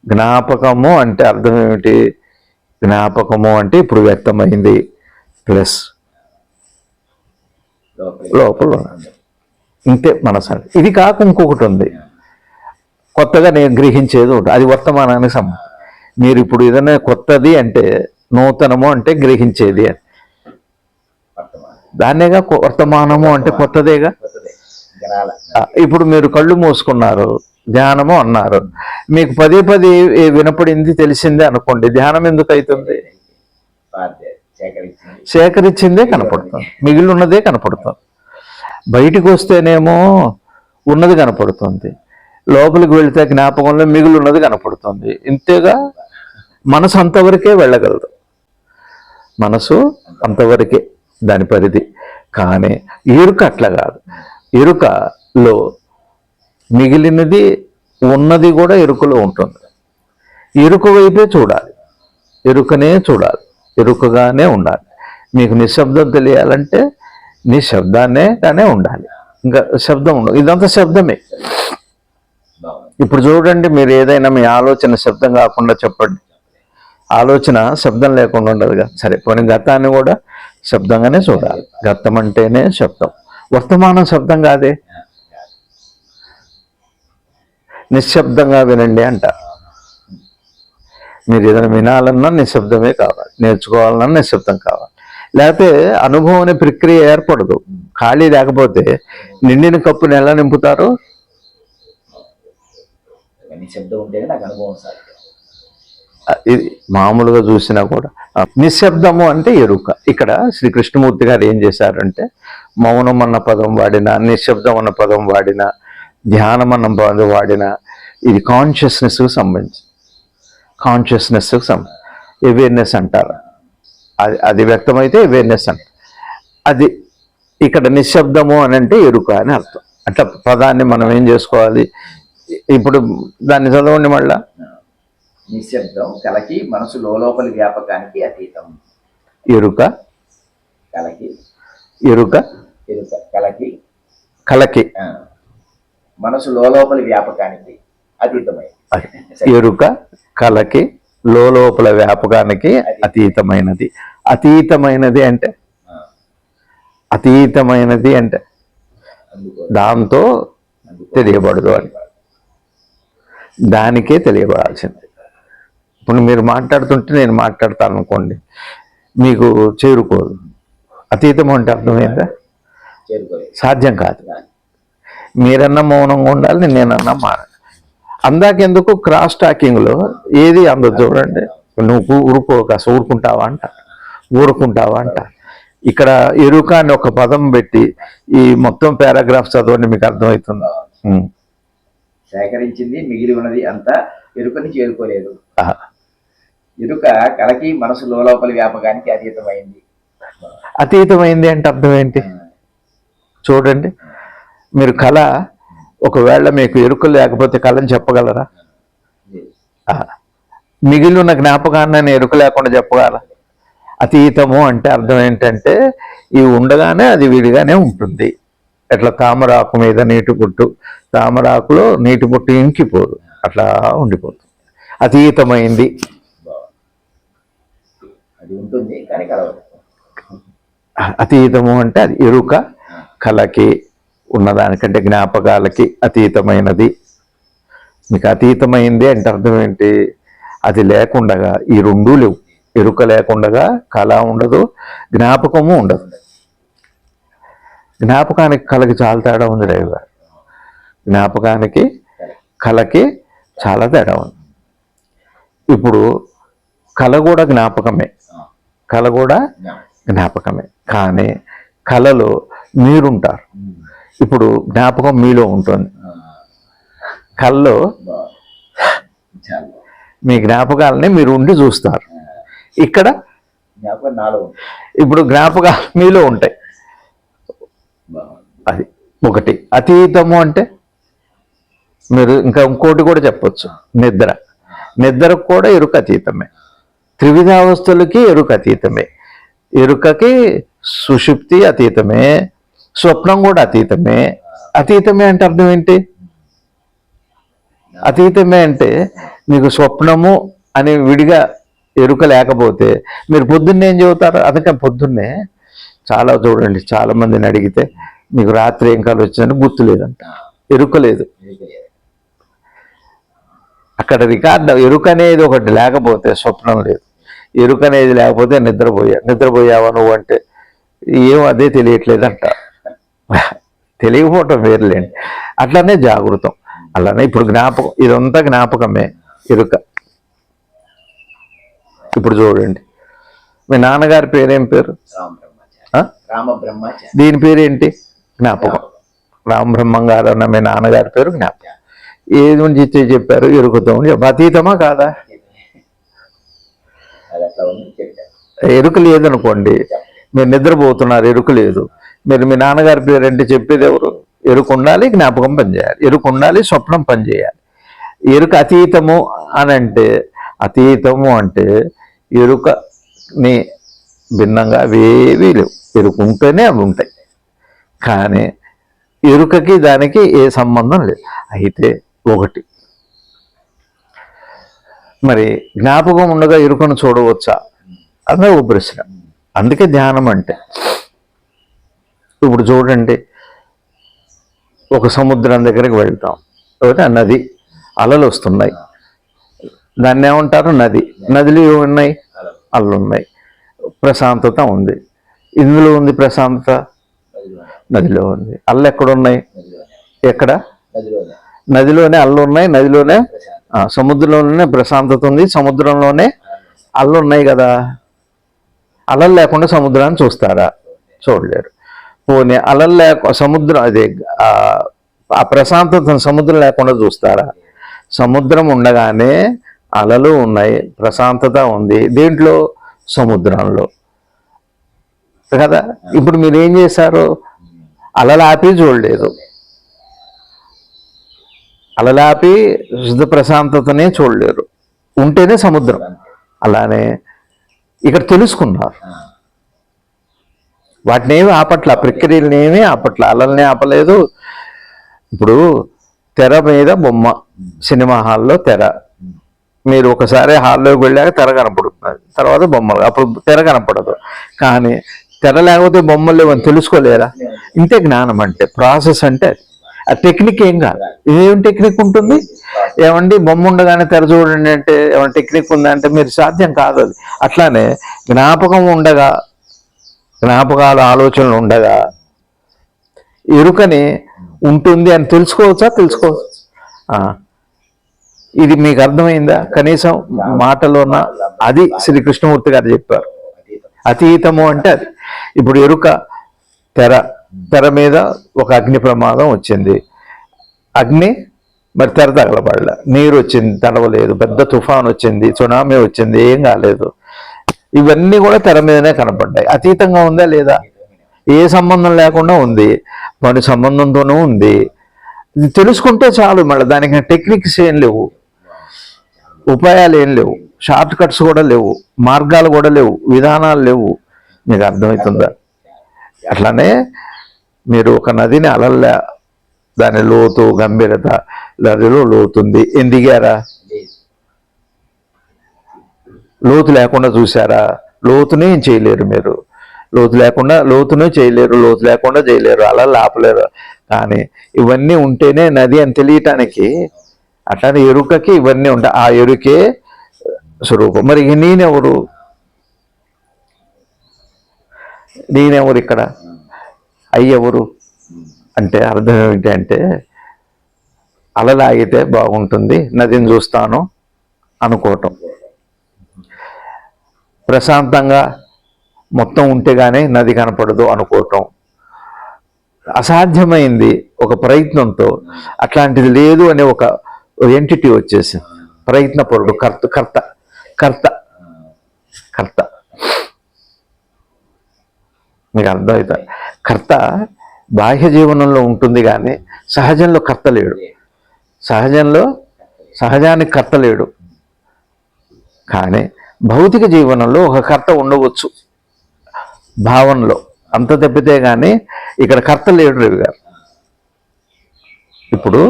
జ్ఞాపకము అంటే అర్థం ఏమిటి? జ్ఞాపకము అంటే ఇప్పుడు వ్యక్తమైంది ప్లస్ లోపల ఇంతే మనసు అంటే. ఇది కాక ఇంకొకటి ఉంది, కొత్తగా నేను గ్రహించేది ఒకటి, అది వర్తమానానికి సంబంధం. మీరు ఇప్పుడు ఏదైనా కొత్తది అంటే, నూతనము అంటే గ్రహించేది అని, దాన్నేగా వర్తమానము అంటే కొత్తదేగా. ఇప్పుడు మీరు కళ్ళు మూసుకున్నారు, ధ్యానము అన్నారు, మీకు పదే వినపడింది, తెలిసిందే అనుకోండి, ధ్యానం ఎందుకు అవుతుంది? సేకరించిందే కనపడుతుంది, మిగిలి ఉన్నదే కనపడుతుంది. బయటికి వస్తేనేమో ఉన్నది కనపడుతుంది, లోపలికి వెళితే జ్ఞాపకంలో మిగిలి ఉన్నది కనపడుతుంది. ఇంతేగా మనసు అంతవరకే వెళ్ళగలదు. మనసు అంతవరకే దాని పరిధి. కానీ ఎరుక అట్లా కాదు. ఎరుకలో మిగిలినది ఉన్నది కూడా ఎరుకలో ఉంటుంది. ఎరుక వైపే చూడాలి, ఎరుకనే చూడాలి, ఎరుకగానే ఉండాలి. మీకు నిశ్శబ్దం తెలియాలంటే నిశ్శబ్దాన్నే ఉండాలి, ఇంకా శబ్దం ఉండదు. ఇదంతా శబ్దమే. ఇప్పుడు చూడండి, మీరు ఏదైనా మీ ఆలోచన శబ్దం కాకుండా చెప్పండి. ఆలోచన శబ్దం లేకుండా ఉండదుగా. సరే, పోనీ గతాన్ని కూడా శబ్దంగానే చూడాలి. గతం అంటేనే శబ్దం, వర్తమానం శబ్దం కాదే. నిశ్శబ్దంగా వినండి అంట. మీరు ఏదైనా వినాలన్నా నిశ్శబ్దమే కావాలి, నేర్చుకోవాలన్నా నిశ్శబ్దం కావాలి. లేకపోతే అనుభవం అనే ప్రక్రియ ఏర్పడదు. ఖాళీ లేకపోతే నిండిన కప్పుని ఎలా నింపుతారు? నిశ్శబ్దం ఉంటేనే నాకు అనుభవం సార్. ఇది మామూలుగా చూసినా కూడా నిశ్శబ్దము అంటే ఎరుక. ఇక్కడ శ్రీ కృష్ణమూర్తి గారు ఏం చేశారంటే మౌనం అన్న పదం వాడినా, నిశ్శబ్దం అన్న పదం వాడినా, ధ్యానం అన్న పదం వాడినా ఇది కాన్షియస్నెస్కి సంబంధించి, కాన్షియస్నెస్కి సంబంధించి అవేర్నెస్ అంటారు. అది వ్యక్తమైతే అవేర్నెస్ అంటారు. అది ఇక్కడ నిశ్శబ్దము అని అంటే ఎరుక అని అర్థం. అట్లా పదాన్ని మనం ఏం చేసుకోవాలి? ఇప్పుడు దాన్ని చదవండి మళ్ళా. నిశ్శబ్దం కలకి మనసు లోపలి వ్యాపకానికి అతీతం. ఎరుక కలకి ఎరుక ఎరుక కలకి కలకి మనసు లోపలి వ్యాపకానికి అతీతమై. ఎరుక కలకి లోపల వ్యాపకానికి అతీతమైనది. అతీతమైనది అంటే అతీతమైనది అంటే దాంతో తెలియబడదు అని, దానికే తెలియబడాల్సింది. ఇప్పుడు మీరు మాట్లాడుతుంటే నేను మాట్లాడతాను అనుకోండి, మీకు చేరుకోదు. అతీతం అంటే అర్థమైందా? సాధ్యం కాదు. మీరన్నా మౌనంగా ఉండాలి, నేనన్నా మాట్లాడాలి. అందాకెందుకు క్రాస్ టాకింగ్లో ఏది అందదు. చూడండి, నువ్వు ఊరుకోక అసలు ఊరుకుంటావా అంట. ఇక్కడ ఎరుక అని ఒక పదం పెట్టి ఈ మొత్తం పారాగ్రాఫ్ చదవండి, మీకు అర్థమవుతుంది. సేకరించింది మిగిలి ఉన్నది అంతా ఎరుకని చేరుకోలేదు. ఎరుక కలకి మనసు లోపలి వ్యాపకానికి అతీతమైంది. అతీతమైంది అంటే అర్థం ఏంటి? చూడండి, మీరు కళ ఒకవేళ మీకు ఎరుక లేకపోతే కళని చెప్పగలరా? మిగిలి ఉన్న జ్ఞాపకాన్ని ఎరుక లేకుండా చెప్పగలరా? అతీతము అంటే అర్థం ఏంటంటే ఇవి ఉండగానే అది విడిగానే ఉంటుంది. ఎట్లా తామరాకు మీద నీటి పొట్టు, తామరాకులో నీటి పొట్టు ఇంకిపోదు, అట్లా ఉండిపోతుంది. అతీతమైంది అది ఉంటుంది కానీ కలవదు. అతీతము అంటే అది ఎరుక కళకి ఉన్నదానికంటే జ్ఞాపకాలకి అతీతమైనది. మీకు అతీతమైంది అంటే అర్థం ఏంటి? అది లేకుండగా ఈ రెండూ లేవు. ఎరుక లేకుండగా కళ ఉండదు, జ్ఞాపకము ఉండదు. జ్ఞాపకానికి కళకి చాలా తేడా ఉంది రేవు గారు. జ్ఞాపకానికి కళకి చాలా తేడా ఉంది. ఇప్పుడు కళ కూడా జ్ఞాపకమే, కళ కూడా జ్ఞాపకమే. కానీ కళలో మీరుంటారు. ఇప్పుడు జ్ఞాపకం మీలో ఉంటుంది, కళలో మీ జ్ఞాపకాలని మీరు ఉండి చూస్తారు. ఇక్కడ ఇప్పుడు జ్ఞాపకాలు మీలో ఉంటాయి. అది ఒకటి. అతీతము అంటే మీరు ఇంకా ఇంకోటి కూడా చెప్పచ్చు, నిద్రకు కూడా ఎరుక అతీతమే. త్రివిధావస్థలకి ఎరుక అతీతమే. ఎరుకకి సుషుప్తి అతీతమే, స్వప్నం కూడా అతీతమే. అతీతమే అంటే అర్థం ఏంటి? అతీతమే అంటే మీకు స్వప్నము అని విడిగా ఎరుక లేకపోతే మీరు పొద్దున్నే ఏం చెబుతారు? అందుకని పొద్దున్నే చాలా చూడండి, చాలా మందిని అడిగితే మీకు రాత్రి ఏం కాలు వచ్చిందంటే గుర్తు లేదంట, ఎరుక లేదు. అక్కడ రికార్డు ఎరుక అనేది ఒకటి లేకపోతే స్వప్నం లేదు, ఎరుక అనేది లేకపోతే నిద్రపోయావా నువ్వు అంటే ఏం అదే తెలియట్లేదంట. తెలియకపోవటం వేరులేండి. అట్లానే జాగృతం, అలానే ఇప్పుడు జ్ఞాపకం, ఇదంతా జ్ఞాపకమే, ఎరుక. ఇప్పుడు చూడండి, మీ నాన్నగారి పేరేం పేరు? దీని పేరేంటి? జ్ఞాపకం. రామబ్రహ్మం గారు అన్న మీ నాన్నగారి పేరు జ్ఞాపకం. ఏది నుంచి చెప్పారు? ఎరుకతో. అతీతమా కాదా? ఎరుక లేదనుకోండి, మీరు నిద్రపోతున్నారు, ఎరుక లేదు. మీరు మీ నాన్నగారి పేరు అంటే చెప్పేది ఎవరు? ఎరుక ఉండాలి, జ్ఞాపకం పనిచేయాలి. ఎరుక ఉండాలి, స్వప్నం పనిచేయాలి. ఎరుక అతీతము అని అంటే, అతీతము అంటే ఎరుకని భిన్నంగా అవేవీ లేవు. ఎరుక ఉంటేనే అవి ఉంటాయి, కానీ ఎరుకకి దానికి ఏ సంబంధం లేదు. అయితే ఒకటి, మరి జ్ఞాపకం ఉండగా ఎరుకను చూడవచ్చా అదే ఒక ప్రశ్న. అందుకే ధ్యానం అంటే. ఇప్పుడు చూడండి, ఒక సముద్రం దగ్గరికి వెళ్తాం, లేకపోతే నది, అలలు వస్తున్నాయి, దాన్ని ఏమంటారు? నది. నదిలో ఏమి ఉన్నాయి? అల్లు ఉన్నాయి. ప్రశాంతత ఉంది. ఇందులో ఉంది ప్రశాంతత, నదిలో ఉంది. అల్లు ఎక్కడున్నాయి? ఎక్కడ? నదిలోనే అల్లు ఉన్నాయి. నదిలోనే సముద్రంలోనే ప్రశాంతత ఉంది. సముద్రంలోనే అల్లు ఉన్నాయి కదా. అలలు లేకుండా సముద్రాన్ని చూస్తారా? చూడలేరు. పోనీ అలలు సముద్రం అదే ఆ ప్రశాంతత సముద్రం లేకుండా చూస్తారా? సముద్రం ఉండగానే అలలు ఉన్నాయి, ప్రశాంతత ఉంది. దేంట్లో? సముద్రంలో కదా. ఇప్పుడు మీరు ఏం చేశారు? అలలు ఆపి చూడలేదు. అలలు ఆపి శుద్ధ ప్రశాంతతనే చూడలేరు. ఉంటేనే సముద్రం. అలానే ఇక్కడ తెలుసుకున్నారు. వాటిని ఏమి ఆపట్ల, ప్రక్రియలను ఏమీ ఆపట్ల, అలల్ని ఆపలేదు. ఇప్పుడు తెర మీద బొమ్మ, సినిమా హాల్లో తెర. మీరు ఒకసారి హాల్లోకి వెళ్ళాక తెర కనపడుతుంది, తర్వాత బొమ్మలు, అప్పుడు తెర కనపడదు. కానీ తెర లేకపోతే బొమ్మలు లేవని తెలుసుకోలేరా? ఇంతే జ్ఞానం అంటే, ప్రాసెస్ అంటే. ఆ టెక్నిక్ ఏం కాదు. ఇదేం టెక్నిక్ ఉంటుంది? ఏమండి బొమ్మ ఉండగానే తెర చూడండి అంటే ఏమైనా టెక్నిక్ ఉందంటే మీరు సాధ్యం కాదు అది. అట్లానే జ్ఞాపకం ఉండగా, జ్ఞాపకాలు ఆలోచనలు ఉండగా ఎరుకని ఉంటుంది అని తెలుసుకోవచ్చా? తెలుసుకోవచ్చు. ఇది మీకు అర్థమైందా? కనీసం మాటలోన అది శ్రీకృష్ణమూర్తి గారు చెప్పారు. అతీతము అంటే అది. ఇప్పుడు ఎరుక తెర మీద ఒక అగ్ని ప్రమాదం వచ్చింది. అగ్ని మరి తెర తగలబడలే, నీరు వచ్చింది తడవలేదు, పెద్ద తుఫాన్ వచ్చింది, సునామీ వచ్చింది, ఏం కాలేదు. ఇవన్నీ కూడా తెర మీదనే కనపడ్డాయి. అతీతంగా ఉందా లేదా? ఏ సంబంధం లేకుండా ఉంది. పని సంబంధంతోనూ ఉంది. ఇది తెలుసుకుంటే చాలు. మళ్ళీ దానికి టెక్నిక్స్ ఏం లేవు, ఉపాయాలు ఏం లేవు, షార్ట్ కట్స్ కూడా లేవు, మార్గాలు కూడా లేవు, విధానాలు లేవు. మీకు అర్థమవుతుందా? అట్లానే మీరు ఒక నదిని అలల్లా, దాని లోతు గంభీరత, నదిలో లోతుంది. దిగారా? లోతు లేకుండా చూసారా? లోతునే చేయలేరు మీరు. లోతునే చేయలేరు, లోతు లేకుండా చేయలేరు, అలలు ఆపలేరు. కానీ ఇవన్నీ ఉంటేనే నది అని తెలియటానికి. అట్లానే ఎరుకకి ఇవన్నీ ఉంటాయి. ఆ ఎరుకే స్వరూపం. మరి నేనెవరు ఇక్కడ? అయ్యెవరు అంటే అర్థం ఏమిటి అంటే, అలలాగితే బాగుంటుంది, నదిని చూస్తాను అనుకోవటం. ప్రశాంతంగా మొత్తం ఉంటే కానీ నది కనపడదు అనుకోవటం. అసాధ్యమైంది ఒక ప్రయత్నంతో. అట్లాంటిది లేదు అనే ఒక ఎంటిటీ వచ్చేసి ప్రయత్నపరుడు, కర్త. మీకు అర్థమవుతా? కర్త బాహ్య జీవనంలో ఉంటుంది కానీ సహజంలో కర్త లేడు. సహజానికి కర్త లేడు. కానీ భౌతిక జీవనంలో ఒక కర్త ఉండవచ్చు, భావనలో. అంత తప్పితే కానీ ఇక్కడ కర్త లేడు. రవి గారు, ఇప్పుడు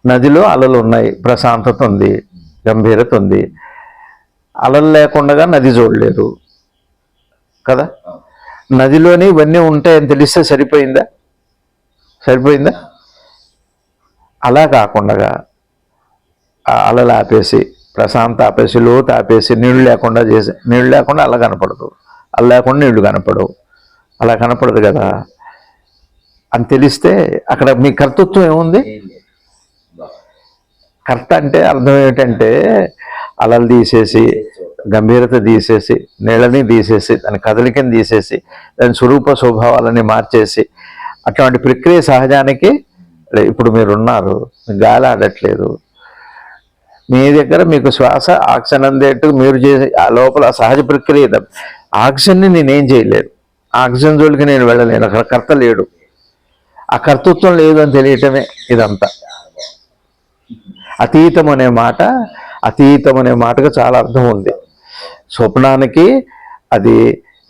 నదిలో అలలు ఉన్నాయి, ప్రశాంతత ఉంది, గంభీరత ఉంది. అలలు లేకుండా నది చూడలేరు కదా. నదిలోనే ఇవన్నీ ఉంటాయని తెలిస్తే సరిపోయిందా? అలా కాకుండా అలలు ఆపేసి, ప్రశాంత ఆపేసి, లోతు ఆపేసి, నీళ్లు లేకుండా అలా కనపడదు, అలా లేకుండా నీళ్లు కనపడవు, అలా కనపడదు కదా అని తెలిస్తే అక్కడ మీ కర్తృత్వం ఏముంది? కర్త అంటే అర్థం ఏమిటంటే, అలలు తీసేసి, గంభీరత తీసేసి, నీళ్ళని తీసేసి, దాని కదలికని తీసేసి, దాని స్వరూప స్వభావాలని మార్చేసి, అటువంటి ప్రక్రియ సహజానికి. ఇప్పుడు మీరున్నారు, గాలి ఆడట్లేదు, మీ దగ్గర మీకు శ్వాస ఆక్సిజన్ అందేట్టు మీరు చేసే ఆ లోపల సహజ ప్రక్రియ. ఆక్సిజన్ని నేనేం చేయలేను, ఆక్సిజన్ జోలికి నేను వెళ్ళలేను. అక్కడ కర్త లేడు. ఆ కర్తృత్వం లేదు అని తెలియటమే ఇదంతా. అతీతం అనే మాటకు చాలా అర్థం ఉంది. స్వప్నానికి, అది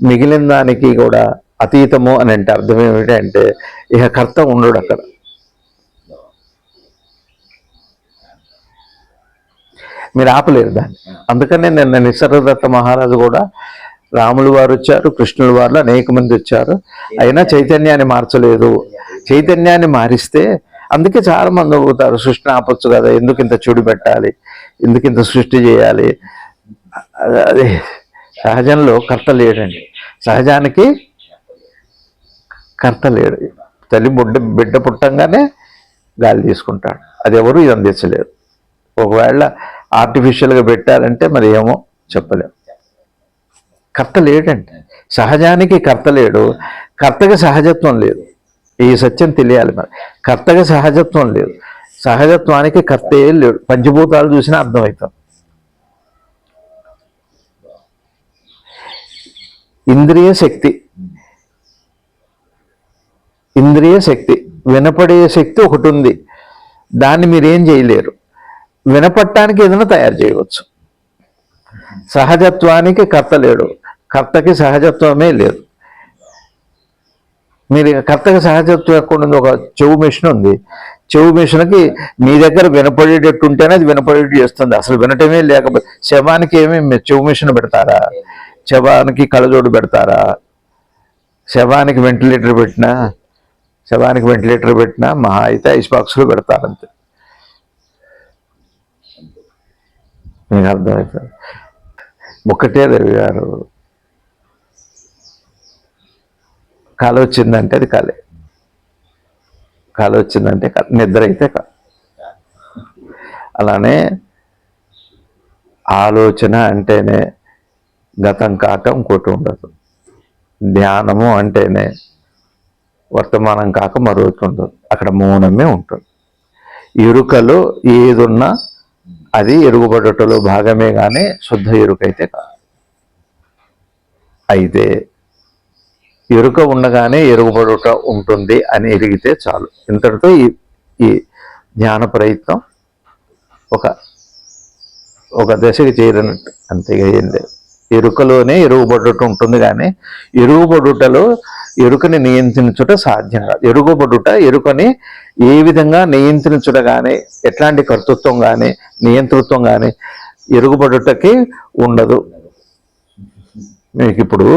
మిగిలిన దానికి కూడా అతీతము అని అంటే అర్థం ఏమిటంటే, ఇక కర్త ఉండడు అక్కడ. మీరు ఆపలేరు దాన్ని. అందుకనే నిన్న నిసర్గదత్త మహారాజు కూడా, రాములు వారు వచ్చారు, కృష్ణుల వారు అనేక మంది వచ్చారు, అయినా చైతన్యాన్ని మార్చలేదు. చైతన్యాన్ని మారిస్తే అందుకే చాలా మంది అవుతారు, సృష్టిని ఆపొచ్చు కదా, ఎందుకు ఇంత చెడు పెట్టాలి, ఎందుకు ఇంత సృష్టి చేయాలి. అది సహజంలో కర్త లేడండి, సహజానికి కర్త లేడు. తల్లి బిడ్డ పుట్టంగానే గాలి తీసుకుంటాడు, అది ఎవరు అందించలేరు. ఒకవేళ ఆర్టిఫిషియల్గా పెట్టారంటే మరి ఏమో చెప్పలేము. కర్త లేడండి, సహజానికి కర్త లేడు, కర్తకి సహజత్వం లేదు. ఈ సత్యం తెలియాలి మరి. కర్తకి సహజత్వం లేదు, సహజత్వానికి కర్త ఏం లేడు. పంచభూతాలు చూసినా అర్థమవుతాం. ఇంద్రియ శక్తి వినపడే శక్తి ఒకటి ఉంది, దాన్ని మీరేం చేయలేరు. వినపడటానికి ఏదైనా తయారు చేయవచ్చు. సహజత్వానికి కర్త లేడు, కర్తకి సహజత్వమే లేదు. మీరు కర్తకి సహజత్వం ఎక్కడ ఉంది? ఒక చెవు మిషన్ ఉంది, చెవు మిషన్కి మీ దగ్గర వినపడేటట్టు ఉంటేనే అది వినపడేటట్టు చేస్తుంది. అసలు వినటమే లేకపోతే శవానికి ఏమి చెవు మిషన్ పెడతారా? శవానికి కళ్ళజోడు పెడతారా? శవానికి వెంటిలేటర్ పెట్టినా మహా అయితే ఐస్ బాక్స్లో పెడతారంతే. మీకు అర్థమవుతుంది. ఒక్కటే రవి గారు, కళ వచ్చిందంటే అది కళ, నిద్ర అయితే కళ. అలానే ఆలోచన అంటేనే గతం కాక ఇంకోటి ఉండదు. ధ్యానము అంటేనే వర్తమానం కాక మరొకటి ఉండదు. అక్కడ మౌనమే ఉంటుంది. ఎరుకలో ఏదున్నా అది ఎరుగుబడుటలో భాగమే కానీ శుద్ధ ఎరుకైతే కాదు. అయితే ఎరుక ఉండగానే ఎరుగుబడుట ఉంటుంది అని ఎరిగితే చాలు. ఇంతటితో ఈ ధ్యాన ప్రయత్నం ఒక దశకి చేరినట్టు. అంతేగా ఏం లేదు. ఎరుకలోనే ఎరుగుబడుట ఉంటుంది కానీ ఎరుగుబడుటలో ఎరుకని నియంత్రించుట సాధ్యం కాదు. ఎరుకని ఏ విధంగా నియంత్రించుట కానీ, ఎట్లాంటి కర్తృత్వం కానీ నియంతృత్వం కానీ ఎరుగుబడుటకి ఉండదు. మీకు ఇప్పుడు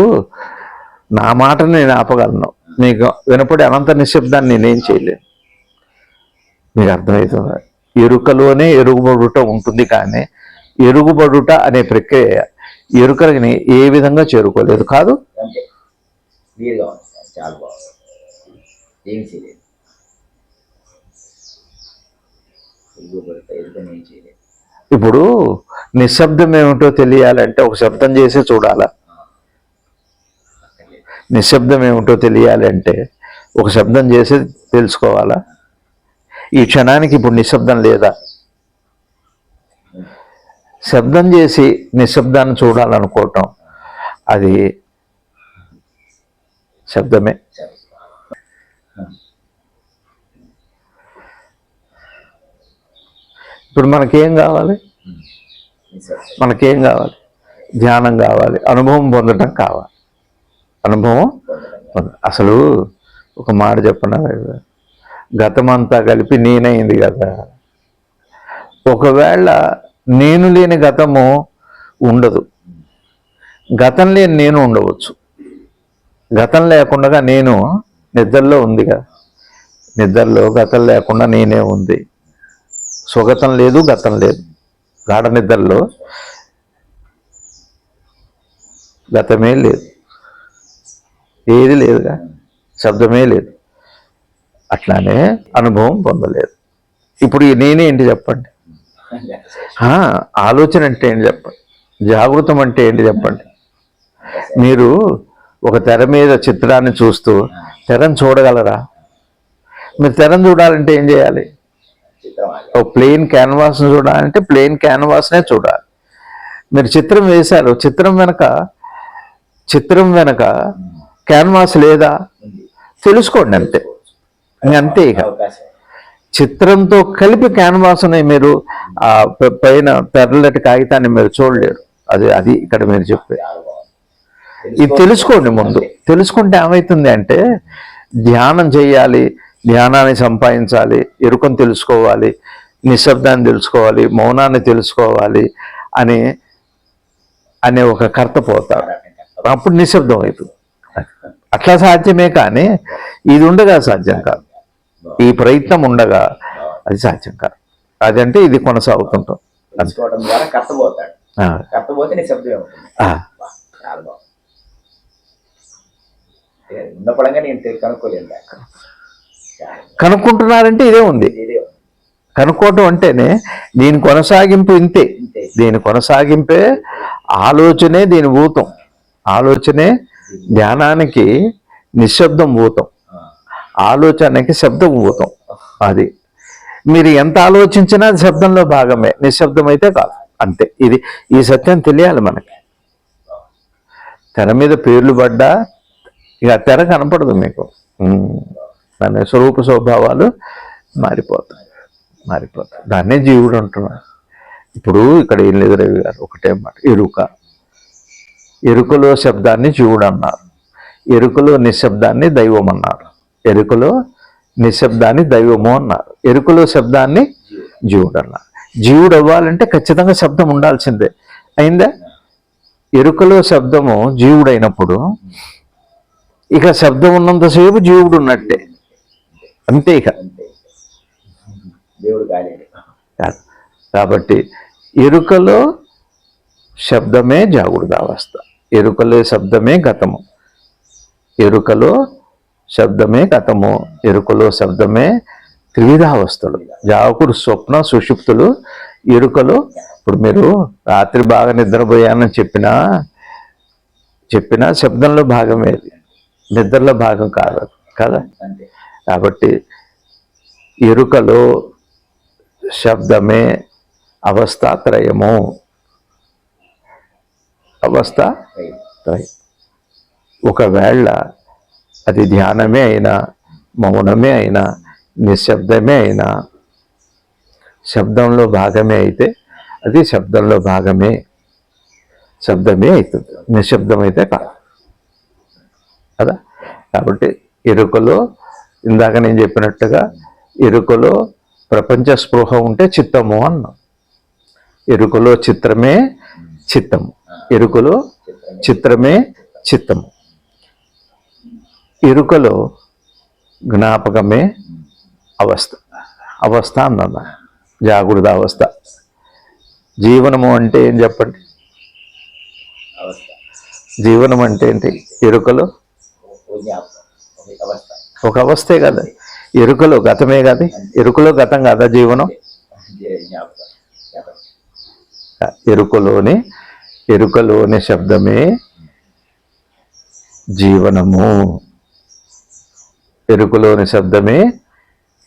నా మాటను నేను ఆపగలను, మీకు వినపడే అనంత నిశ్శబ్దాన్ని నేనేం చేయలేను. మీకు అర్థమవుతుంది. ఎరుకలోనే ఎరుగుబడుట ఉంటుంది కానీ ఎరుగుబడుట అనే ప్రక్రియ ఎరుకని ఏ విధంగా చేరుకోలేదు కాదు. ఇప్పుడు నిశ్శబ్దం ఏమిటో తెలియాలంటే ఒక శబ్దం చేసి చూడాలా? నిశ్శబ్దం ఏమిటో తెలియాలంటే ఒక శబ్దం చేసి తెలుసుకోవాలా? ఈ క్షణానికి ఇప్పుడు నిశ్శబ్దం లేదా? శబ్దం చేసి నిశ్శబ్దాన్ని చూడాలనుకోవటం అది శబ్దమే. ఇప్పుడు మనకేం కావాలి? ధ్యానం కావాలి, అనుభవం పొందటం కావాలి. అసలు ఒక మాట చెప్పనా, గతమంతా కలిపి నేనైంది కదా. ఒకవేళ నేను లేని గతము ఉండదు, గతం లేని నేను ఉండవచ్చు. గతం లేకుండా నేను నిద్రలో ఉందిగా, నిద్రలో గతం లేకుండా నేనే ఉంది. స్వగతం లేదు, గతం లేదు. గాఢ నిద్రలో గతమే లేదు, ఏది లేదుగా, శబ్దమే లేదు. అట్లానే అనుభవం పొందలేదు. ఇప్పుడు నేనే ఏంటి చెప్పండి? ఆలోచన అంటే ఏంటి చెప్పండి? జాగృతం అంటే ఏంటి చెప్పండి? మీరు ఒక తెర మీద చిత్రాన్ని చూస్తూ తెరను చూడగలరా? మీరు తెరను చూడాలంటే ఏం చేయాలి? ఒక ప్లెయిన్ క్యాన్వాస్ని చూడాలంటే ప్లెయిన్ క్యాన్వాస్నే చూడాలి. మీరు చిత్రం వేశారు, చిత్రం వెనక క్యాన్వాస్ లేదా? తెలుసుకోండి అంతే. అంతే. ఇక చిత్రంతో కలిపి క్యాన్వాస్ని మీరు ఆ పైన తెరలటి కాగితాన్ని మీరు చూడలేరు. అది ఇక్కడ మీరు చెప్పే ఇది తెలుసుకోండి. ముందు తెలుసుకుంటే ఏమవుతుంది అంటే ధ్యానం చేయాలి, ధ్యానాన్ని సంపాదించాలి, ఎరుకను తెలుసుకోవాలి, నిశ్శబ్దాన్ని తెలుసుకోవాలి, మౌనాన్ని తెలుసుకోవాలి అనే ఒక కర్త పోతాడు. అప్పుడు నిశ్శబ్దం అవుతుంది. అట్లా సాధ్యమే కానీ ఇది ఉండగా సాధ్యం కాదు. ఈ ప్రయత్నం ఉండగా అది సాధ్యం కాదు. అదంటే ఇది కొనసాగుతుంటాం. తెలుసుకోవడం ద్వారా కర్తపోతాడు. కర్తపోతే నిశ్శబ్దం ఏముంటుంది. చాలా బాగుంది. ఉన్న పడంగా నేను కనుక్కోలేదు. కనుక్కుంటున్నారంటే ఇదే ఉంది. కనుక్కోవటం అంటేనే దీని కొనసాగింపు ఇంతే. దీని కొనసాగింపే ఆలోచనే దీని భూతం. ఆలోచనే ధ్యానానికి నిశ్శబ్దం భూతం, ఆలోచనకి శబ్దం భూతం. అది మీరు ఎంత ఆలోచించినా అది శబ్దంలో భాగమే, నిశ్శబ్దం అయితే కాదు. అంతే. ఇది ఈ సత్యం తెలియాలి మనకి. తెర మీద పేర్లు పడ్డా ఇక తెర కనపడదు మీకు. దాని స్వరూప స్వభావాలు మారిపోతాయి. దాన్నే జీవుడు అంటున్నాడు. ఇప్పుడు ఇక్కడ ఏం లేదు రవి గారు, ఒకటే మాట. ఎరుకలో శబ్దాన్ని జీవుడు అన్నారు, ఎరుకలో నిశ్శబ్దాన్ని దైవం అన్నారు, ఎరుకలో నిశ్శబ్దాన్ని దైవము అన్నారు, ఎరుకలో శబ్దాన్ని జీవుడు అన్నారు. జీవుడు అవ్వాలంటే ఖచ్చితంగా శబ్దం ఉండాల్సిందే. అయిందా? ఎరుకలో శబ్దము జీవుడైనప్పుడు ఇక శబ్దం ఉన్నంతసేపు జీవుడు ఉన్నట్టే, అంతే. ఇక దేవుడు కాలేదు. కాబట్టి ఎరుకలో శబ్దమే జాగృతావస్థ, ఎరుకలో శబ్దమే గతము, ఎరుకలో శబ్దమే గతము, ఎరుకలో శబ్దమే త్రివిధావస్థలు. జాగకుడు, స్వప్న, సుషుప్తులు, ఎరుకలో. ఇప్పుడు మీరు రాత్రి బాగా నిద్రపోయానని చెప్పినా శబ్దంలో భాగమే, నిద్రలో భాగం కాదు కదా. కాబట్టి ఎరుకలో శబ్దమే అవస్థాత్రయము. అవస్థాత్రయం. ఒకవేళ అది ధ్యానమే అయినా, మౌనమే అయినా, నిశ్శబ్దమే అయినా, శబ్దంలో భాగమే అయితే అది శబ్దంలో భాగమే, శబ్దమే అవుతుంది, నిశ్శబ్దం అయితే కాదు కదా. కాబట్టి ఎరుకలో ఇందాక నేను చెప్పినట్టుగా ఎరుకలో ప్రపంచ స్పృహ ఉంటే చిత్తము అన్నాం. ఎరుకలో చిత్రమే చిత్తము, ఎరుకలో చిత్రమే చిత్తము. ఎరుకలో జ్ఞాపకమే అవస్థ అన్నదా, జాగృత అవస్థ. జీవనము అంటే ఏం చెప్పండి? జీవనం అంటే ఏంటి? ఎరుకలో ఒక అవస్థే కదా, ఎరుకలో గతమే కదా. ఎరుకలో గతం కదా జీవనం. ఎరుకలోని శబ్దమే జీవనము, ఎరుకలోని శబ్దమే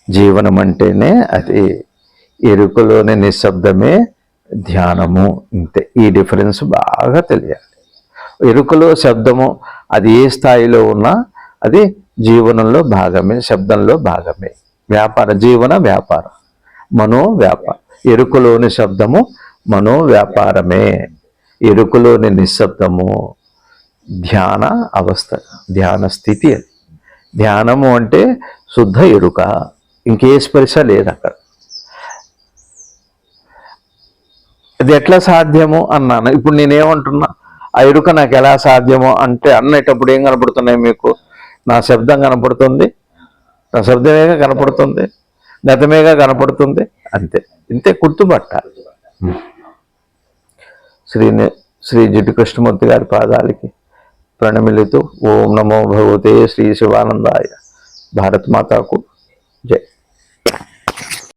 జీవనం అంటేనే అది. ఎరుకలోని నిశ్శబ్దమే ధ్యానము. ఇంతే. ఈ డిఫరెన్స్ బాగా తెలియాలి. ఎరుకలో శబ్దము అది ఏ స్థాయిలో ఉన్నా అది జీవనంలో భాగమే, శబ్దంలో భాగమే. జీవన వ్యాపారం, మనో వ్యాపారం. ఎరుకలోని శబ్దము మనో వ్యాపారమే, ఎరుకలోని నిశ్శబ్దము ధ్యాన అవస్థ, ధ్యాన స్థితి. అది ధ్యానము అంటే శుద్ధ ఎరుక, ఇంకే స్పర్శ లేదు అక్కడ. అది ఎట్లా సాధ్యము అన్నాను. ఇప్పుడు నేనేమంటున్నా, ఆ ఎరుక నాకు ఎలా సాధ్యమో అంటే అన్నటప్పుడు ఏం కనపడుతున్నాయి మీకు? నా శబ్దం కనపడుతుంది, నా శబ్దమేగా కనపడుతుంది, గతమేగా కనపడుతుంది, అంతే. ఇంతే గుర్తుపట్టాలి. శ్రీ జిడ్డు కృష్ణమూర్తి గారి పాదాలకి ప్రణమిలుతూ ఓం నమో భగవతే శ్రీ శివానందాయ. భారత్ మాతాకు